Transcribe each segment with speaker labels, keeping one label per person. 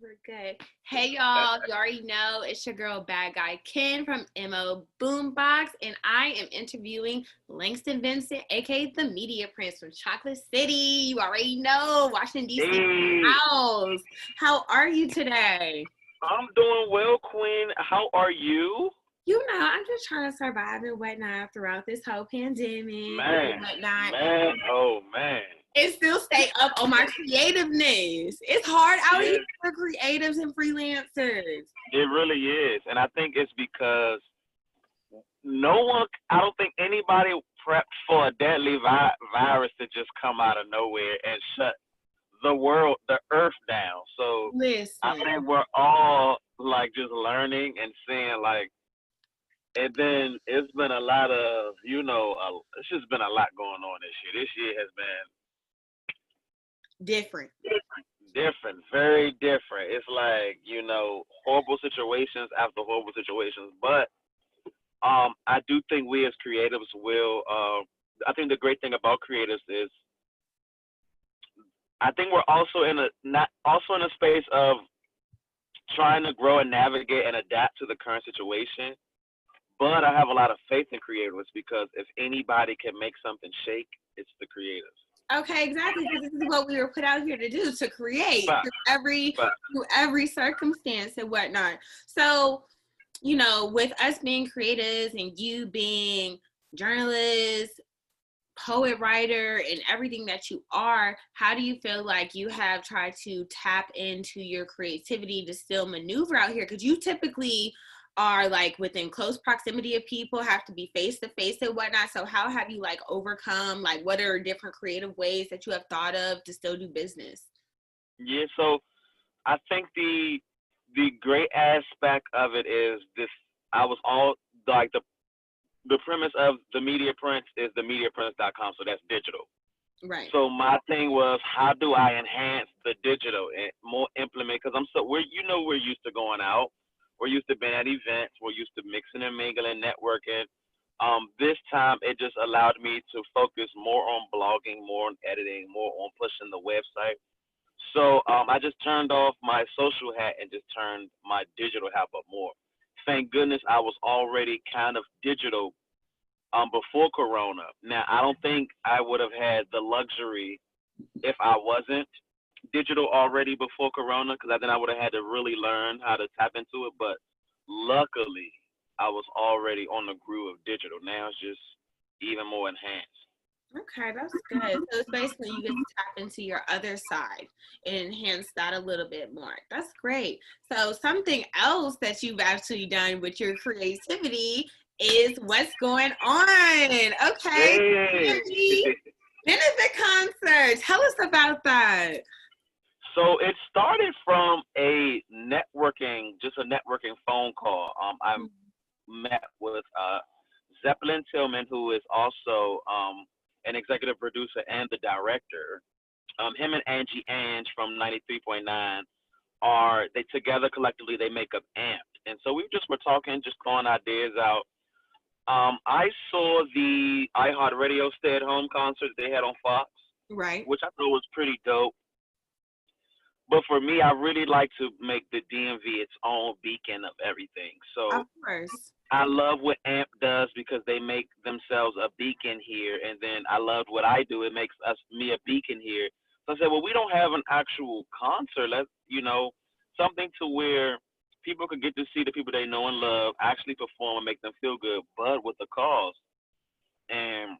Speaker 1: We're good. Hey y'all, you already know it's your girl Bad Guy Ken from MO Boombox, and I am interviewing Langston Vincent, aka the Media Prince from Chocolate City. You already know, Washington DC
Speaker 2: Hey,
Speaker 1: house. How are you today?
Speaker 2: I'm doing well, Queen. How are you?
Speaker 1: You know, I'm just trying to survive and whatnot throughout this whole pandemic
Speaker 2: Man,
Speaker 1: and whatnot.
Speaker 2: oh man.
Speaker 1: And still stay up on my creativeness. It's hard out here
Speaker 2: Yeah,
Speaker 1: for creatives and freelancers.
Speaker 2: it really is. And I think it's because I don't think anybody prepped for a deadly virus to just come out of nowhere and shut the earth down. So I
Speaker 1: Listen,
Speaker 2: think we're all like just learning and seeing like, and then it's been a lot of, it's just been a lot going on this year. This year has been
Speaker 1: different.
Speaker 2: different, very different. It's like, horrible situations after horrible situations. But I do think we as creatives will I think the great thing about creatives is I think we're also in a not also in a space of trying to grow and navigate and adapt to the current situation. But I have a lot of faith in creatives because if anybody can make something shake, it's the creatives.
Speaker 1: Okay, exactly. Because this is what we were put out here to do, to create
Speaker 2: But but
Speaker 1: through every circumstance and whatnot. So, you know, with us being creatives and you being journalists, poet, writer, and everything that you are, how do you feel like you have tried to tap into your creativity to still maneuver out here? Because you typically are like within close proximity of people, have to be face to face and whatnot. So how have you like overcome, like what are different creative ways that you have thought of to still do business?
Speaker 2: yeah, so I think the great aspect of it is this. I was all like the premise of the Media Prince is the MediaPrince.com, so that's digital.
Speaker 1: Right.
Speaker 2: So my thing was, how do I enhance the digital and more implement? Because we're used to going out, we're used to being at events, we're used to mixing and mingling, networking. This time it just allowed me to focus more on blogging, more on editing, more on pushing the website. So I just turned off my social hat and just turned my digital hat up more. Thank goodness I was already kind of digital before Corona. Now I don't think I would have had the luxury if I wasn't digital already before Corona, because then I would have had to really learn how to tap into it. But luckily, I was already on the groove of digital. Now it's just even more enhanced.
Speaker 1: Okay, that's good. So it's basically you get to tap into your other side and enhance that a little bit more. That's great. So something else that you've actually done with your creativity is what's going on. Okay,
Speaker 2: Hey.
Speaker 1: Energy Benefit Concert. Tell us about that.
Speaker 2: So it started from just a networking phone call. I met with Zeppelin Tillman, who is also an executive producer and the director. Him and Angie Ange from 93.9 they together collectively they make up Amped. And so we just were talking, just throwing ideas out. I saw the iHeartRadio Stay at Home concert they had on Fox,
Speaker 1: Right.
Speaker 2: which I thought was pretty dope. But for me, I really like to make the DMV its own beacon of everything.
Speaker 1: Of
Speaker 2: So
Speaker 1: course.
Speaker 2: I love what AMP does because they make themselves a beacon here, and then I loved what I do. It makes me a beacon here. So I said, well, we don't have an actual concert. Let's, something to where people could get to see the people they know and love actually perform and make them feel good, but with a cause. And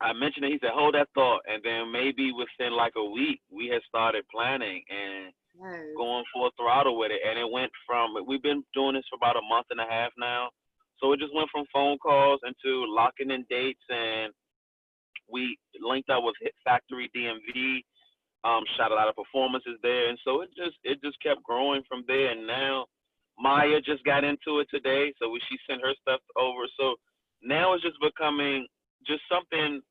Speaker 2: I mentioned it. He said, hold that thought. And then maybe within like a week, we had started planning and
Speaker 1: Yes.
Speaker 2: going full throttle with it. And it went from, we've been doing this for about a month and a half now. So it just went from phone calls into locking in dates. And we linked up with Hit Factory DMV, shot a lot of performances there. And so it just kept growing from there. And now Maya just got into it today. So she sent her stuff over. So now it's just becoming just something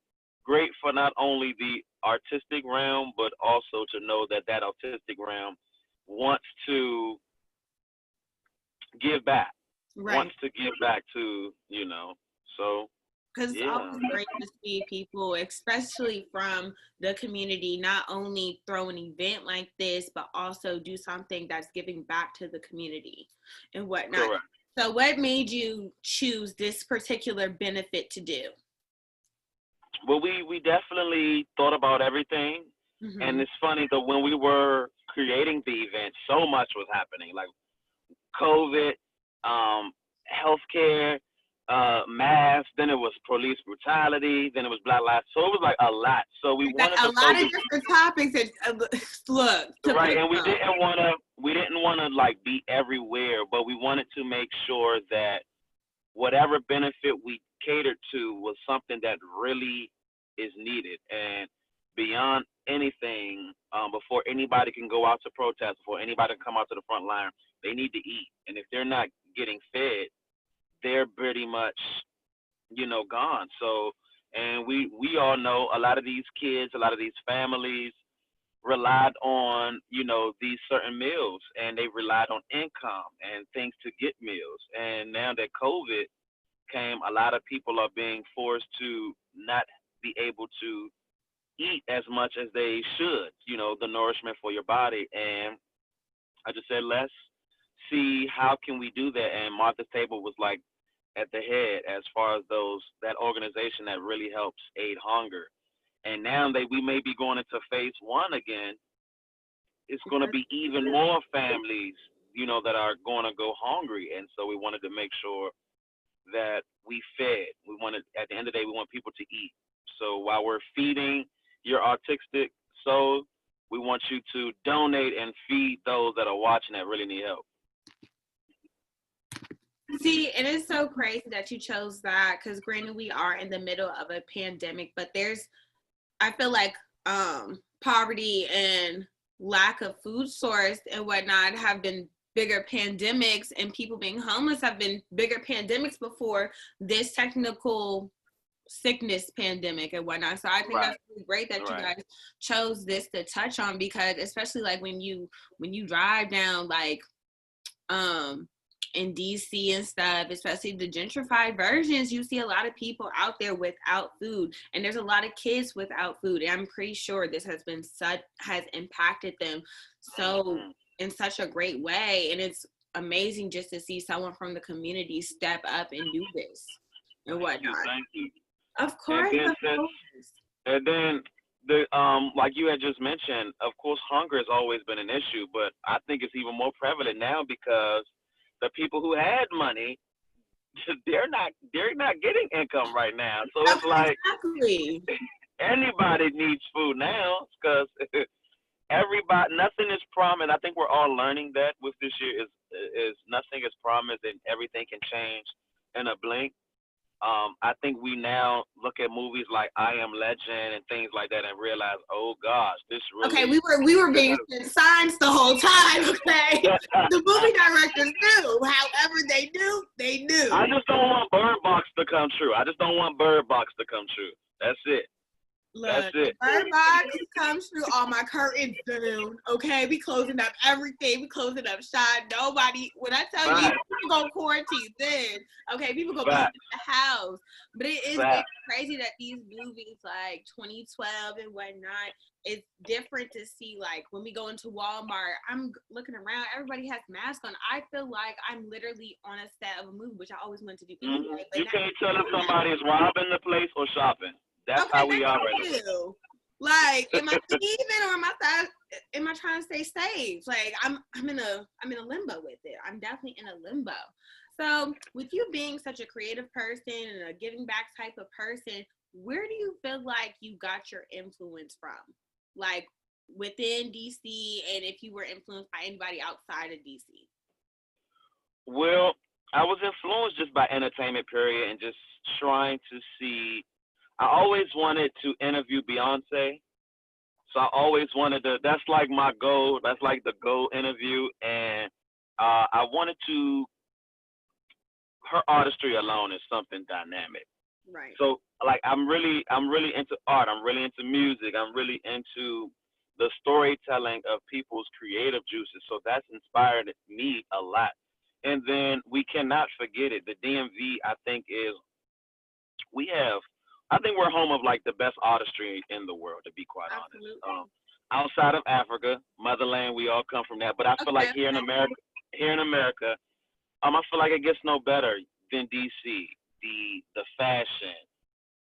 Speaker 2: great for not only the artistic realm, but also to know that that artistic realm wants to give back,
Speaker 1: Right.
Speaker 2: wants to give back to, so
Speaker 1: Because it's
Speaker 2: Yeah.
Speaker 1: always great to see people, especially from the community, not only throw an event like this, but also do something that's giving back to the community and whatnot.
Speaker 2: Correct.
Speaker 1: So, what made you choose this particular benefit to do?
Speaker 2: Well, we definitely thought about everything, and
Speaker 1: Mm-hmm.
Speaker 2: it's funny that when we were creating the event, so much was happening, like COVID, healthcare, mass. Then it was police brutality. Then it was Black Lives. So it was like a lot. So we
Speaker 1: Like
Speaker 2: wanted
Speaker 1: a
Speaker 2: to
Speaker 1: lot of
Speaker 2: focus
Speaker 1: different topics that look to
Speaker 2: right,
Speaker 1: pick
Speaker 2: and we
Speaker 1: from.
Speaker 2: didn't want to. We didn't want to like be everywhere, but we wanted to make sure that whatever benefit we catered to was something that really is needed and beyond anything. Before anybody can go out to protest, before anybody can come out to the front line, they need to eat, and if they're not getting fed, they're pretty much, gone. So, and we all know a lot of these kids, a lot of these families relied on, these certain meals, and they relied on income and things to get meals. And now that COVID came, a lot of people are being forced to not be able to eat as much as they should, the nourishment for your body. And I just said, let's see how can we do that. And Martha's Table was like at the head as far as that organization that really helps aid hunger. And now that we may be going into phase one again, it's going to be even more families, that are going to go hungry. And so we wanted to make sure that we fed. We wanted, at the end of the day, we want people to eat. So while we're feeding your artistic soul, we want you to donate and feed those that are watching that really need help.
Speaker 1: See, and it's so crazy that you chose that because granted we are in the middle of a pandemic, but I feel like poverty and lack of food source and whatnot have been bigger pandemics, and people being homeless have been bigger pandemics before this technical sickness pandemic and whatnot. So I think
Speaker 2: Right.
Speaker 1: that's really great that you
Speaker 2: Right.
Speaker 1: guys chose this to touch on, because especially like when you drive down like in DC and stuff, especially the gentrified versions, you see a lot of people out there without food, and there's a lot of kids without food. And I'm pretty sure this has impacted them so in such a great way, and it's amazing just to see someone from the community step up and do this and whatnot.
Speaker 2: Thank you.
Speaker 1: Of course,
Speaker 2: And then the like you had just mentioned, of course, hunger has always been an issue, but I think it's even more prevalent now because the people who had money, they're not getting income right now. So it's like
Speaker 1: exactly.
Speaker 2: anybody needs food now because nothing is promised. I think we're all learning that with this year is nothing is promised and everything can change in a blink. I think we now look at movies like I Am Legend and things like that and realize, oh gosh, this really.
Speaker 1: Okay, we were being sent signs the whole time. Okay, the movie directors knew. However, they knew.
Speaker 2: I just don't want Bird Box to come true. That's it.
Speaker 1: Look,
Speaker 2: that's it.
Speaker 1: Bird Box comes through, all my curtains down. Okay, we closing up everything. We closing up shop. Nobody. When I tell you, people go quarantine then. Okay, people go back to the house. But it's crazy that these movies like 2012 and whatnot, it's different to see. Like when we go into Walmart, I'm looking around. Everybody has masks on. I feel like I'm literally on a set of a movie, which I always want to do anyway.
Speaker 2: But you can't tell if somebody is robbing the place or shopping. That's how we are right now.
Speaker 1: Like, am I leaving or am I trying to stay safe? Like, I'm in a limbo with it. I'm definitely in a limbo. So, with you being such a creative person and a giving back type of person, where do you feel like you got your influence from? Like within DC, and if you were influenced by anybody outside of DC?
Speaker 2: Well, I was influenced just by entertainment, period, and just trying to see. I always wanted to interview Beyonce. So I always wanted to, that's like my goal. That's like the goal interview. And I wanted to, her artistry alone is something dynamic.
Speaker 1: Right.
Speaker 2: So like, I'm really into art. I'm really into music. I'm really into the storytelling of people's creative juices. So that's inspired me a lot. And then we cannot forget it. The DMV, I think, is we have. I think we're home of like the best artistry in the world, to be quite honest.
Speaker 1: Absolutely.
Speaker 2: Outside of Africa, motherland, we all come from that. But I feel like
Speaker 1: Okay.
Speaker 2: here in America, I feel like it gets no better than DC. The fashion,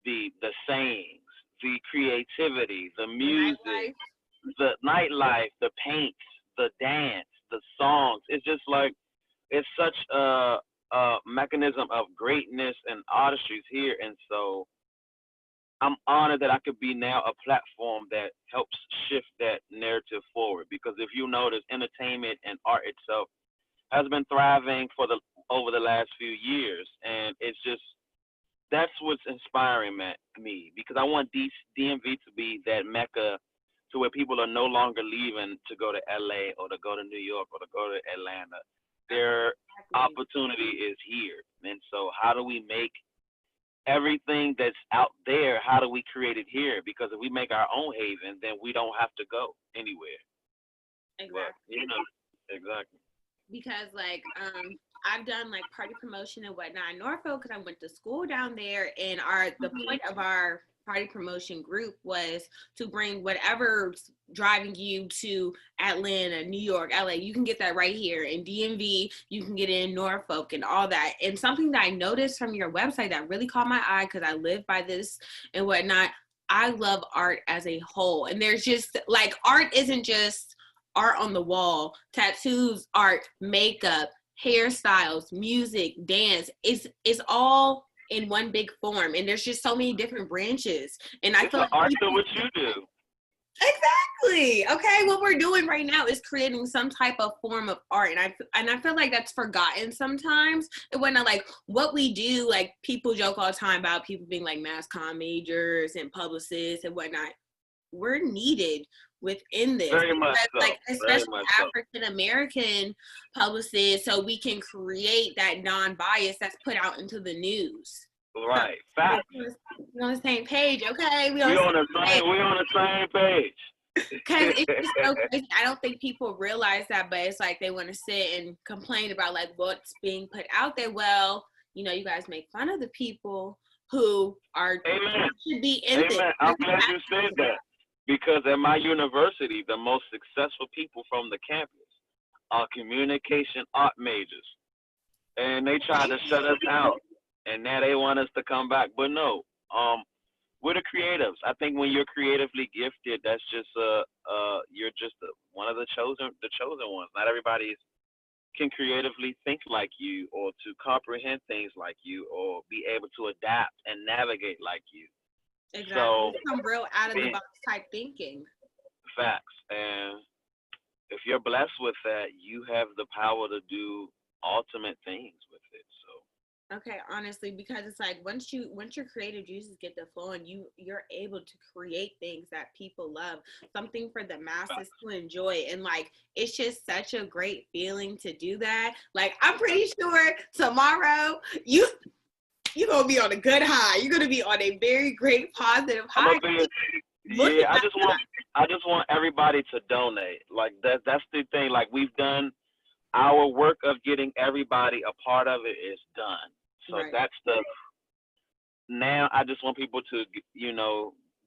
Speaker 2: the sayings, the creativity, the
Speaker 1: The
Speaker 2: music,
Speaker 1: nightlife.
Speaker 2: the nightlife, the paints, the dance, the songs. It's just like it's such a mechanism of greatness and artistry here, and so I'm honored that I could be now a platform that helps shift that narrative forward. Because if you notice, entertainment and art itself has been thriving for the over the last few years, and it's just that's what's inspiring me because I want DMV to be that mecca to where people are no longer leaving to go to LA or to go to New York or to go to Atlanta. Their
Speaker 1: Exactly.
Speaker 2: opportunity is here, and so how do we make everything that's out there? How do we create it here? Because if we make our own haven, then we don't have to go anywhere. But
Speaker 1: Exactly.
Speaker 2: exactly.
Speaker 1: Because like I've done like party promotion and whatnot in Norfolk because I went to school down there, and the point of our party promotion group was to bring whatever's driving you to Atlanta, New York, LA. You can get that right here in DMV. You can get it in Norfolk and all that. And something that I noticed from your website that really caught my eye because I live by this and whatnot. I love art as a whole, and there's just like art isn't just art on the wall, tattoos, art, makeup, hairstyles, music, dance. It's all in one big form, and there's just so many different branches. And I
Speaker 2: It's
Speaker 1: feel
Speaker 2: an
Speaker 1: like
Speaker 2: art to what you do.
Speaker 1: exactly okay. What we're doing right now is creating some type of form of art, and I feel like that's forgotten sometimes. And when I like what we do, like people joke all the time about people being like mass comm majors and publicists and whatnot. We're needed within this
Speaker 2: Very much
Speaker 1: because,
Speaker 2: so.
Speaker 1: like,
Speaker 2: Very
Speaker 1: especially
Speaker 2: much so.
Speaker 1: African American publicists, so we can create that non-bias that's put out into the news. So
Speaker 2: Right. Facts.
Speaker 1: we're on the same page, okay? We
Speaker 2: We
Speaker 1: on the
Speaker 2: on the
Speaker 1: same page.
Speaker 2: same. We on the same page.
Speaker 1: Because it's just so crazy. I don't think people realize that, but it's like they want to sit and complain about like what's being put out there. Well, you guys make fun of the people who are
Speaker 2: Amen.
Speaker 1: should be in this.
Speaker 2: Amen. I'm glad you said that because at my university, the most successful people from the campus are communication art majors, and they tried to shut us out, and now they want us to come back. But no, we're the creatives. I think when you're creatively gifted, that's just you're just one of the chosen ones. Not everybody can creatively think like you, or to comprehend things like you, or be able to adapt and navigate like you.
Speaker 1: Exactly.
Speaker 2: So,
Speaker 1: It's some real out of the
Speaker 2: being
Speaker 1: box type thinking.
Speaker 2: facts, and if you're blessed with that, you have the power to do ultimate things with it. So,
Speaker 1: Okay, honestly, because it's like once your creative juices get the flow and you're able to create things that people love, something for the masses
Speaker 2: facts.
Speaker 1: to enjoy. And like it's just such a great feeling to do that. Like I'm pretty sure tomorrow you're gonna be on a good high. You're gonna be on a very great positive
Speaker 2: I'm
Speaker 1: high.
Speaker 2: gonna be
Speaker 1: Look
Speaker 2: yeah.
Speaker 1: at that.
Speaker 2: I just want everybody to donate. Like that's the thing. Like we've done our work of getting everybody a part of it is done. So
Speaker 1: Right.
Speaker 2: that's the now I just want people to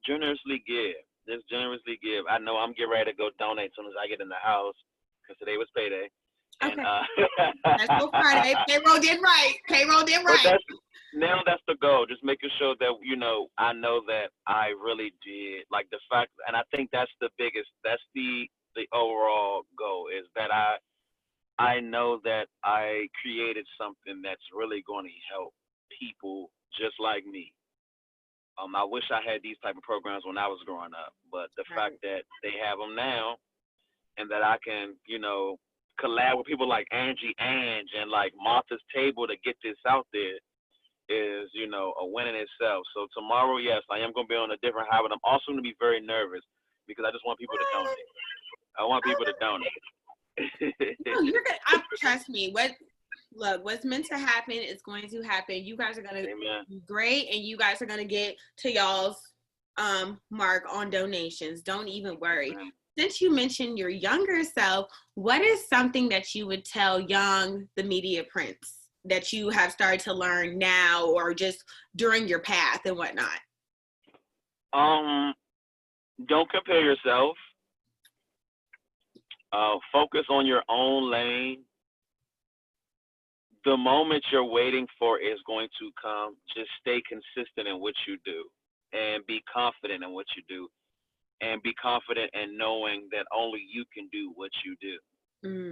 Speaker 2: generously give. Just generously give. I know I'm getting ready to go donate as soon as I get in the house because today was payday, and
Speaker 1: Okay. That's so Friday. Payroll did right. Payroll did
Speaker 2: but
Speaker 1: right.
Speaker 2: that's the goal. Just making sure that I know that I really did like the fact, and I think that's the biggest. That's the overall goal is that I know that I created something that's really going to help people just like me. I wish I had these type of programs when I was growing up, but the fact
Speaker 1: Right.
Speaker 2: that they have them now and that I can, collab with people like Angie Ange and like Martha's Table to get this out there is, a win in itself. So tomorrow, yes, I am going to be on a different high, but I'm also going to be very nervous because I just want people to donate. I want people to donate.
Speaker 1: No, you're gonna trust me. What's meant to happen is going to happen. You guys are gonna
Speaker 2: Amen.
Speaker 1: be great, and you guys are gonna get to y'all's mark on donations. Don't even worry.
Speaker 2: Amen.
Speaker 1: Since you mentioned your younger self, what is something that you would tell young the media prince? that you have started to learn now, or just during your path and whatnot?
Speaker 2: Don't compare yourself. Focus on your own lane. The moment you're waiting for is going to come. Just stay consistent in what you do and be confident in what you do, and be confident in knowing that only you can do what you do.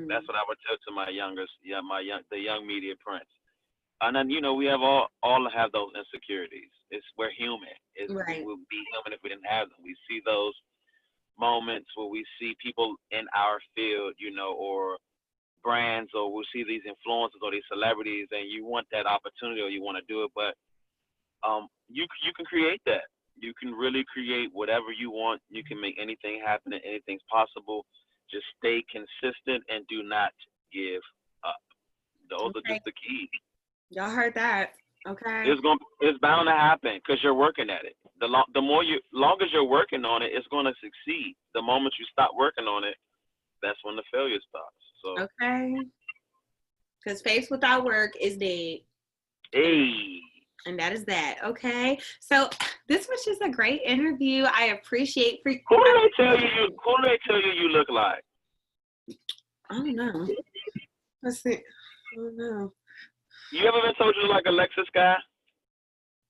Speaker 2: That's what I would tell to my the young media prince. And then, we have all have those insecurities. We're human. We
Speaker 1: Right.
Speaker 2: would be human if we didn't have them. We see those moments where we see people in our field, or brands, or we'll see these influencers or these celebrities, and you want that opportunity or you want to do it, but you can create that. You can really create whatever you want. You can make anything happen and anything's possible. Just stay consistent and do not give up. Those are just the keys.
Speaker 1: Y'all heard that. Okay.
Speaker 2: It's bound to happen because you're working at it. The long as you're working on it, it's going to succeed. The moment you stop working on it, that's when the failure starts. So
Speaker 1: okay, because faith without work is dead.
Speaker 2: Hey.
Speaker 1: And that is that. Okay. So this was just a great interview. I appreciate.
Speaker 2: Who do they tell you you look like?
Speaker 1: I don't know. Let's see. I don't know.
Speaker 2: You ever been told you look like Alexis Guy?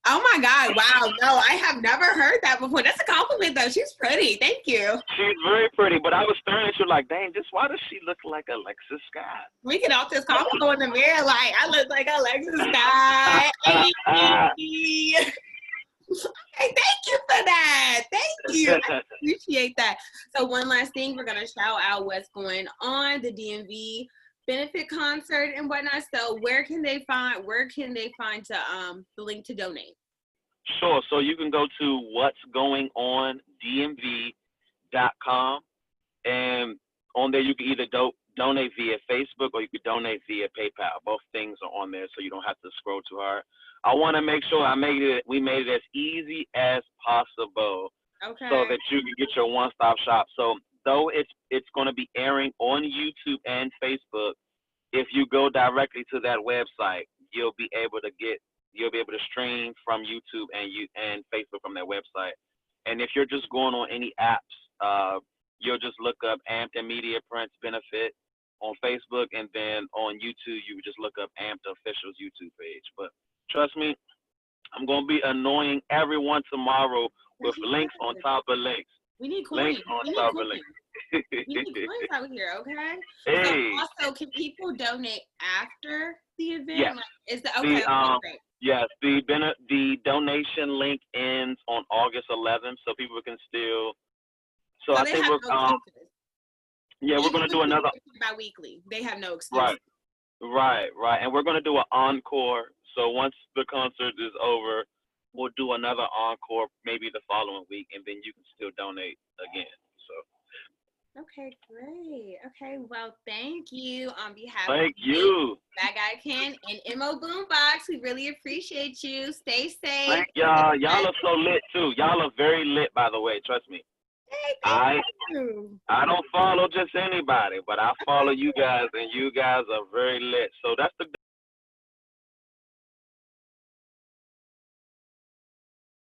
Speaker 1: Oh my God. Wow. No, I have never heard that before. That's a compliment though. She's pretty. Thank you.
Speaker 2: She's very pretty, but I was staring at you like, dang, why does she look like Alexis Guy?
Speaker 1: We can all just go in the mirror like, I look like Alexis Guy. Hey, thank you for that. Thank you. I appreciate that. So one last thing, we're going to shout out what's going on, the DMV benefit concert and whatnot. So where can they find the link to donate?
Speaker 2: Sure. So you can go to what'sgoingondmv.com, and on there you can either donate via Facebook or you can donate via PayPal. Both things are on there, so you don't have to scroll too hard. I want to make sure we made it as easy as possible,
Speaker 1: okay,
Speaker 2: so that you can get your one-stop shop. So though it's going to be airing on YouTube and Facebook, if you go directly to that website, you'll be able to stream from YouTube and Facebook from their website. And if you're just going on any apps, you'll just look up Amped and Media Prince Benefit on Facebook, and then on YouTube, you just look up Amped Official's YouTube page. But trust me, I'm going to be annoying everyone tomorrow with links on top of links.
Speaker 1: We need coins.
Speaker 2: Links on top of links.
Speaker 1: We need coins out here, okay?
Speaker 2: Hey.
Speaker 1: So also, can people donate after the event?
Speaker 2: Yes.
Speaker 1: Is the okay? Great.
Speaker 2: Yes, the donation link ends on August 11th, so people can still. So I think we're we're going to do another
Speaker 1: bi-weekly. They have no excuse.
Speaker 2: Right, and we're going to do an encore. So once the concert is over, we'll do another encore maybe the following week, and then you can still donate again. So.
Speaker 1: Okay, great. Okay, well, thank you on behalf
Speaker 2: of
Speaker 1: Bad Guy Ken and MO Boombox. We really appreciate you. Stay safe.
Speaker 2: Thank y'all. Y'all are so lit too. Y'all are very lit, by the way. Trust me.
Speaker 1: Hey, thank you.
Speaker 2: I don't follow just anybody, but I follow you guys, and you guys are very lit. So that's the